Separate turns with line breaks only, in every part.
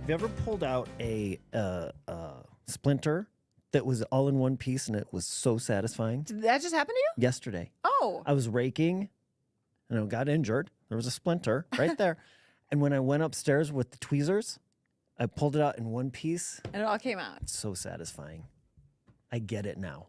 Have you ever pulled out a splinter that was all in one piece and it was so satisfying?
Did that just happen to you?
Yesterday.
Oh.
I was raking and I got injured. There was a splinter right there. And when I went upstairs with the tweezers, I pulled it out in one piece.
And it all came out.
It's so satisfying. I get it now.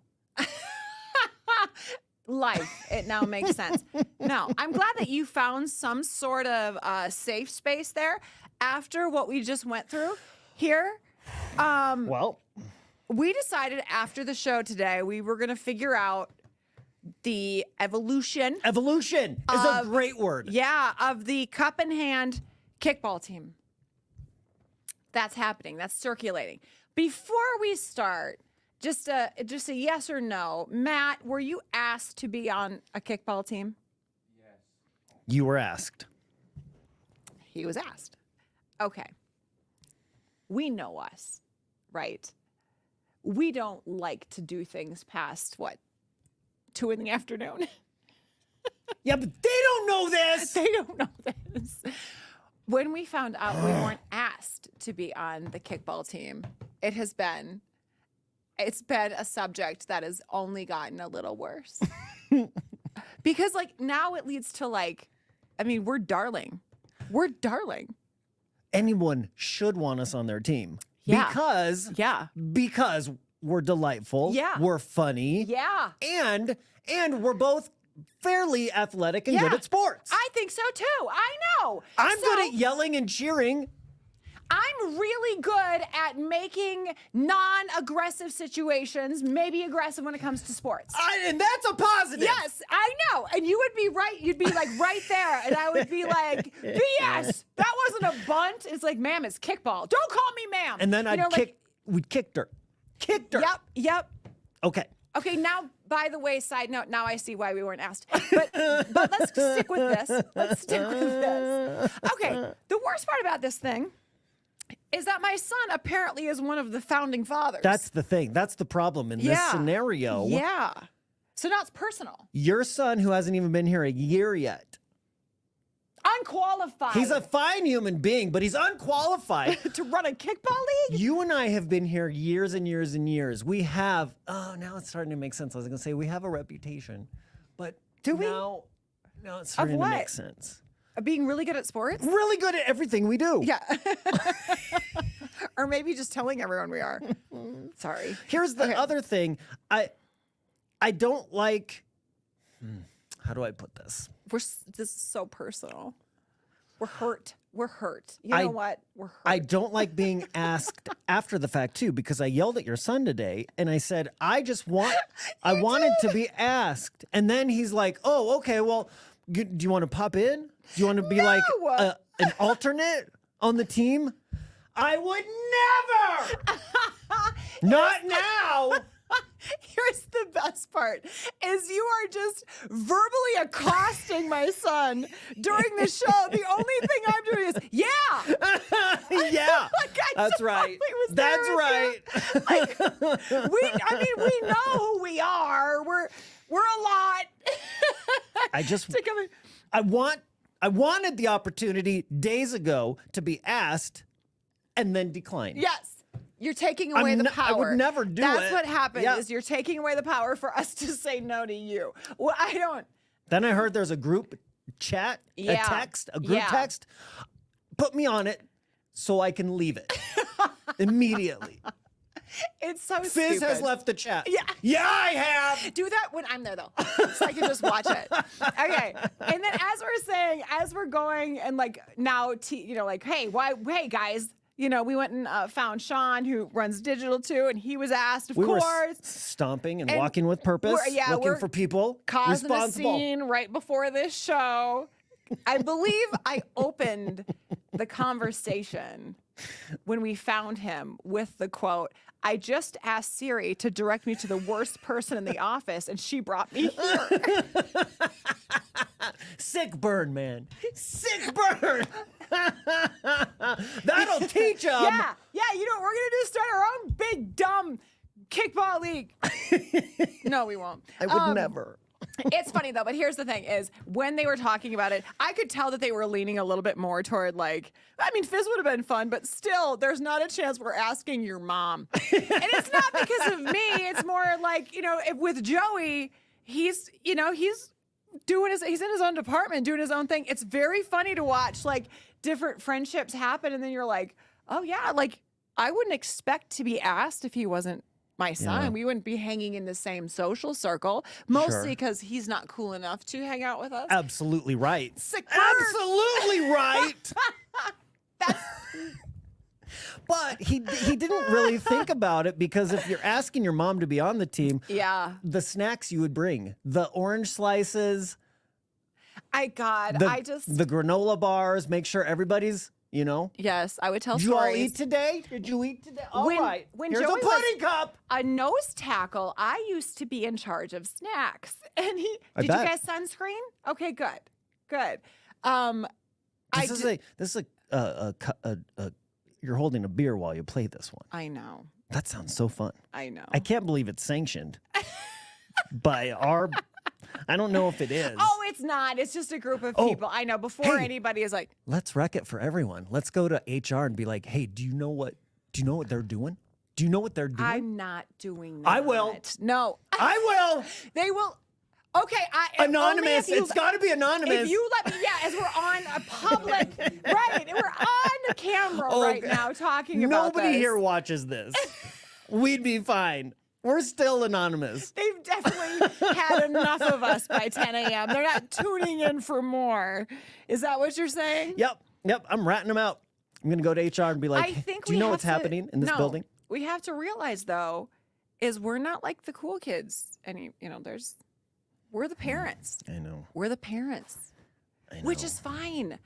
Life. It now makes sense. No, I'm glad that you found some sort of safe space there after what we just went through here.
Well,
we decided after the show today we were going to figure out the evolution.
Evolution is a great word.
Yeah, of the cup in hand kickball team. That's happening. That's circulating. Before we start, just a yes or no. Matt, were you asked to be on a kickball team?
Yes.
You were asked.
He was asked. Okay. We know us, right? We don't like to do things past, 2 in the afternoon?
Yeah, but they don't know this.
They don't know this. When we found out we weren't asked to be on the kickball team, it's been a subject that has only gotten a little worse. Because now it leads to we're darling. We're darling.
Anyone should want us on their team.
Yeah.
Because we're delightful.
Yeah.
We're funny.
Yeah.
And we're both fairly athletic and good at sports.
I think so too. I know.
I'm good at yelling and cheering.
I'm really good at making non-aggressive situations, maybe aggressive when it comes to sports.
And that's a positive.
Yes, I know. And you would be right. You'd be right there. And I would be like, BS. That wasn't a bunt. It's like, ma'am, it's kickball. Don't call me ma'am.
And then we'd kicked her. Kicked her.
Yep.
Okay.
Okay, now, by the way, side note, now I see why we weren't asked. But let's stick with this. Okay, the worst part about this thing is that my son apparently is one of the founding fathers.
That's the thing. That's the problem in this scenario.
Yeah. So now it's personal.
Your son, who hasn't even been here a year yet.
Unqualified.
He's a fine human being, but he's unqualified.
to run a kickball league?
You and I have been here years and years and years. We have, now it's starting to make sense. I was going to say we have a reputation, but
do we?
Now it's starting to make sense.
Being really good at sports?
Really good at everything we do.
Yeah. Or maybe just telling everyone we are. Sorry.
Here's the other thing. I don't like, how do I put this?
This is so personal. We're hurt. We're hurt. You know what? We're hurt.
I don't like being asked after the fact too, because I yelled at your son today and I said, I wanted to be asked. And then he's like, oh, okay, well, do you want to pop in? Do you want to be like an alternate on the team? I would never. Not now.
Here's the best part is you are just verbally accosting my son during the show. The only thing I'm doing is,
yeah. That's right. That's right.
We know who we are. We're a lot.
I wanted the opportunity days ago to be asked and then decline.
Yes. You're taking away the power.
I would never do it.
That's what happened is you're taking away the power for us to say no to you. Well, I don't.
Then I heard there's a group chat, a group text. Put me on it so I can leave it immediately.
It's so
Fizz
stupid.
has left the chat.
Yeah,
I have.
Do that when I'm there, though, so I can just watch it. Okay. And then as we're going and now, hey guys, we went and found Sean, who runs digital too, and he was asked, of course.
Were stomping and walking with purpose, looking for people
causing
responsible.
a scene right before this show. I believe I opened the conversation when we found him with the quote, I just asked Siri to direct me to the worst person in the office, and she brought me here.
Sick burn, man. Sick burn. That'll teach him.
Yeah. We're going to start our own big, dumb kickball league. No, we won't.
I would never.
It's funny though, but here's the thing: is when they were talking about it, I could tell that they were leaning a little bit more toward like, I mean, Fizz would have been fun, but still, there's not a chance we're asking your mom. And it's not because of me. It's more like, with Joey, he's he's in his own department doing his own thing. It's very funny to watch like different friendships happen, and then you're like, oh yeah, like I wouldn't expect to be asked if he wasn't my son.
Yeah.
We wouldn't be hanging in the same social circle, mostly because he's not cool enough to hang out with us.
Absolutely right.
Sick bird.
Absolutely right.
That's
But he didn't really think about it, because if you're asking your mom to be on the team,
yeah.
the snacks you would bring, the orange slices,
I
the granola bars, make sure everybody's,
Yes, I would tell
Did you all
stories.
eat today? Did you eat today? All right.
When
Here's
Joey
a
was
pudding cup.
a nose tackle, I used to be in charge of snacks. And did you
bet.
guys sunscreen? Okay, good.
This is you're holding a beer while you play this one.
I know.
That sounds so fun.
I know.
I can't believe it's sanctioned by our. I don't know if it is.
Oh, it's not. It's just a group of people. I know. Before anybody is like,
Let's wreck it for everyone. Let's go to HR and be like, hey, do you know what they're doing? Do you know what they're doing?
I'm not doing that.
I will.
No.
I will.
They will. Okay.
Anonymous. It's got to be anonymous.
If you let me, as we're on a public, right? We're on the camera right now talking about
Nobody
this.
here watches this. We'd be fine. We're still anonymous.
They've definitely had enough of us by 10 a.m. They're not tuning in for more. Is that what you're saying?
Yep. I'm ratting them out. I'm going to go to HR and be like,
I think
do you know what's happening in this building?
We have to realize, though, is we're not like the cool kids. We're the parents.
I know.
We're the parents.
I know.
Which is fine.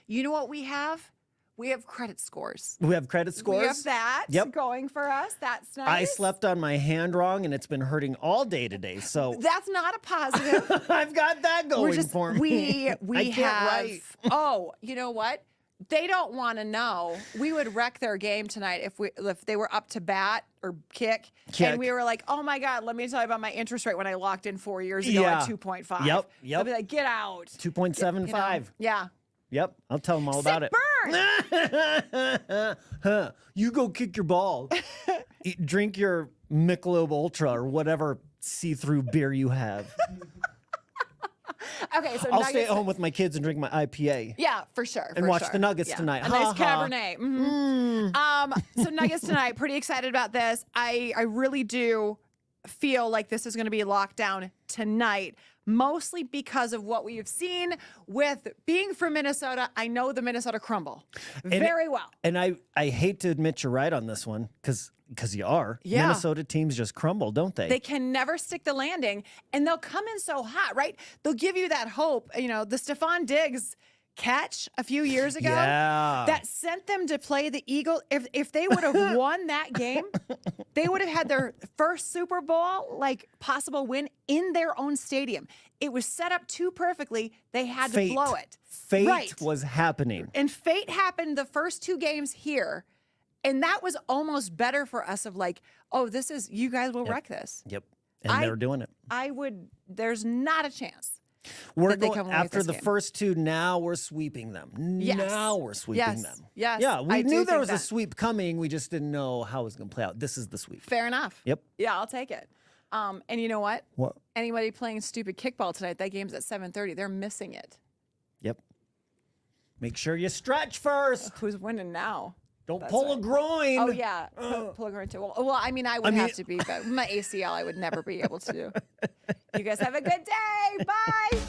You know what we have? We have credit scores.
We have credit scores.
We have that going for us. That's nice.
I slept on my hand wrong, and it's been hurting all day today. So
that's not a positive.
I've got that going for me.
We
I
have.
can't write.
Oh, you know what? They don't want to know. We would wreck their game tonight if they were up to bat or kick. And we were like, oh my God, let me tell you about my interest rate when I locked in 4 years ago at 2.5.
Yep.
They'll be like, get out.
2.75.
Yeah.
Yep. I'll tell them all about it.
Burn.
You go kick your ball. Drink your Michelob Ultra or whatever see-through beer you have.
Okay, so
I'll stay at home with my kids and drink my IPA.
Yeah, for sure.
And watch the Nuggets tonight.
A nice Cabernet. So Nuggets tonight. Pretty excited about this. I really do feel like this is going to be locked down tonight, mostly because of what we've seen with being from Minnesota. I know the Minnesota crumble very well.
And I hate to admit you're right on this one, because you are.
Yeah.
Minnesota teams just crumble, don't they?
They can never stick the landing, and they'll come in so hot, right? They'll give you that hope. The Stephon Diggs catch a few years ago that sent them to play the Eagles. If they would have won that game, they would have had their first Super Bowl possible win in their own stadium. It was set up too perfectly. They had to blow it.
Fate was happening.
And fate happened the first two games here. And that was almost better for us of you guys will wreck this.
Yep. And they're doing it.
There's not a chance.
We're going after the first two. Now we're sweeping them.
Yes.
Now we're sweeping them.
Yes.
Yeah, we knew there was a sweep coming. We just didn't know how it was going to play out. This is the sweep.
Fair enough.
Yep.
Yeah, I'll take it. And you know what?
What?
Anybody playing stupid kickball tonight, that game's at 7:30. They're missing it.
Yep. Make sure you stretch first.
Who's winning now?
Don't pull a groin.
Oh, yeah. Pull a groin too. Well, I would have to be, but my ACL, I would never be able to do. You guys have a good day. Bye.